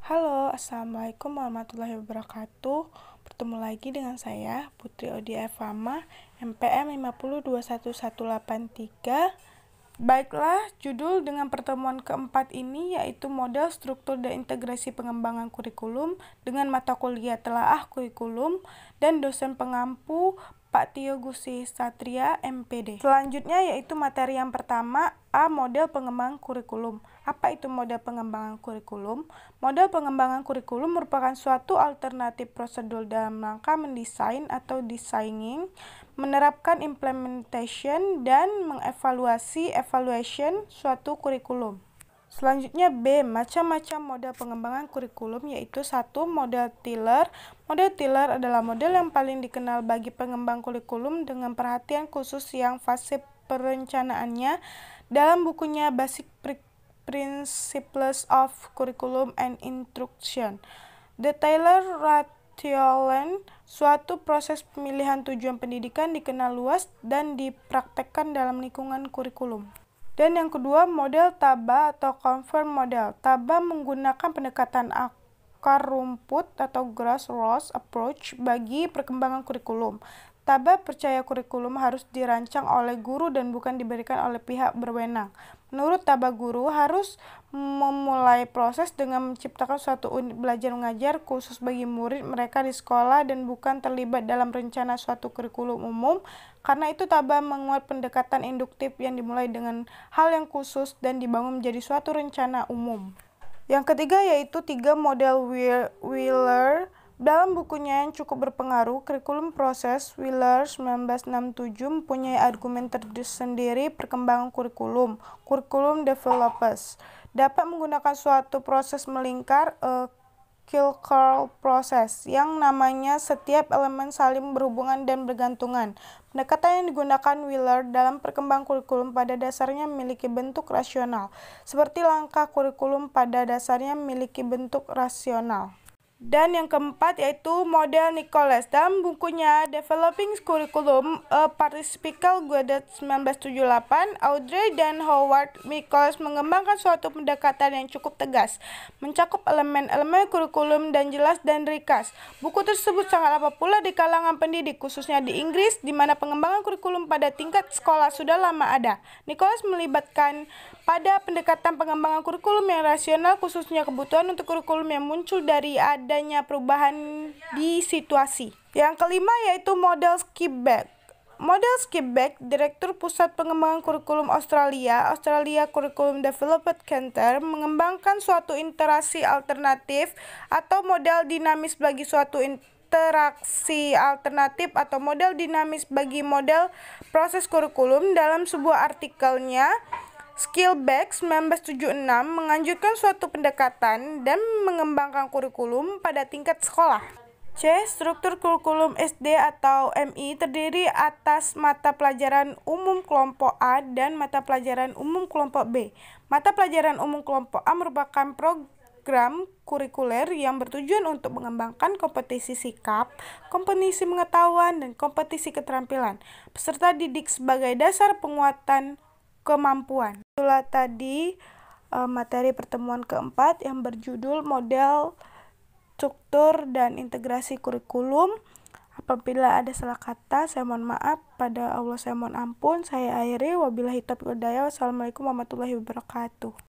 Halo, Assalamualaikum warahmatullahi wabarakatuh. Bertemu lagi dengan saya, Putri Odia Evama, MPM 5021183. Baiklah, judul dengan pertemuan keempat ini yaitu model struktur dan integrasi pengembangan kurikulum dengan mata kuliah telaah kurikulum dan dosen pengampu Pak Tio Gusti Satria, MPD. Selanjutnya yaitu materi yang pertama, A. Model pengembangan kurikulum. Apa itu model pengembangan kurikulum? Model pengembangan kurikulum merupakan suatu alternatif prosedur dalam rangka mendesain atau designing, menerapkan implementation, dan mengevaluasi evaluation suatu kurikulum. Selanjutnya B. Macam-macam model pengembangan kurikulum yaitu 1. Model Tiller. Model Tiller adalah model yang paling dikenal bagi pengembang kurikulum dengan perhatian khusus yang fase perencanaannya dalam bukunya Basic Principles of Curriculum and Instruction. The Taylor-Ratioland, suatu proses pemilihan tujuan pendidikan dikenal luas dan dipraktekkan dalam lingkungan kurikulum. Dan yang kedua, model TABA atau Confirm Model. TABA menggunakan pendekatan akar rumput atau grassroots approach bagi perkembangan kurikulum. TABA percaya kurikulum harus dirancang oleh guru dan bukan diberikan oleh pihak berwenang. Menurut TABA, guru harus memulai proses dengan menciptakan suatu unit belajar mengajar khusus bagi murid mereka di sekolah dan bukan terlibat dalam rencana suatu kurikulum umum. Karena itu TABA menguat pendekatan induktif yang dimulai dengan hal yang khusus dan dibangun menjadi suatu rencana umum. Yang ketiga yaitu 3 model Wheeler. Dalam bukunya yang cukup berpengaruh, Kurikulum Proses, Wheeler 1967 mempunyai argumen tersendiri perkembangan kurikulum. Kurikulum developers dapat menggunakan suatu proses melingkar, circular process, yang namanya setiap elemen saling berhubungan dan bergantungan. Pendekatan yang digunakan Wheeler dalam perkembangan kurikulum pada dasarnya memiliki bentuk rasional, seperti langkah kurikulum pada dasarnya memiliki bentuk rasional. Dan yang keempat yaitu model Nicholas. Dalam bukunya Developing Curriculum, A Participical Guide 1978, Audrey dan Howard Nicholas mengembangkan suatu pendekatan yang cukup tegas, mencakup elemen-elemen kurikulum dan jelas dan ringkas. Buku tersebut sangatlah populer di kalangan pendidik, khususnya di Inggris, di mana pengembangan kurikulum pada tingkat sekolah sudah lama ada. Nicholas melibatkan pada pendekatan pengembangan kurikulum yang rasional, khususnya kebutuhan untuk kurikulum yang muncul dari adanya perubahan di situasi. Yang kelima yaitu model Skipback. Model Skipback, Direktur Pusat Pengembangan Kurikulum Australia Curriculum Development Center, mengembangkan suatu interaksi alternatif atau model dinamis bagi suatu interaksi alternatif atau model dinamis bagi model proses kurikulum. Dalam sebuah artikelnya, Skipback 1976 menganjurkan suatu pendekatan dan mengembangkan kurikulum pada tingkat sekolah. C. Struktur kurikulum SD atau MI terdiri atas mata pelajaran umum kelompok A dan mata pelajaran umum kelompok B. Mata pelajaran umum kelompok A merupakan program kurikuler yang bertujuan untuk mengembangkan kompetisi sikap, kompetisi pengetahuan, dan kompetisi keterampilan peserta didik sebagai dasar penguatan kemampuan. Itulah tadi materi pertemuan keempat yang berjudul model struktur dan integrasi kurikulum. Apabila ada salah kata, saya mohon maaf. Pada Allah saya mohon ampun. Saya akhiri. Wabillahi taufiq wal hidayah. Wassalamualaikum warahmatullahi wabarakatuh.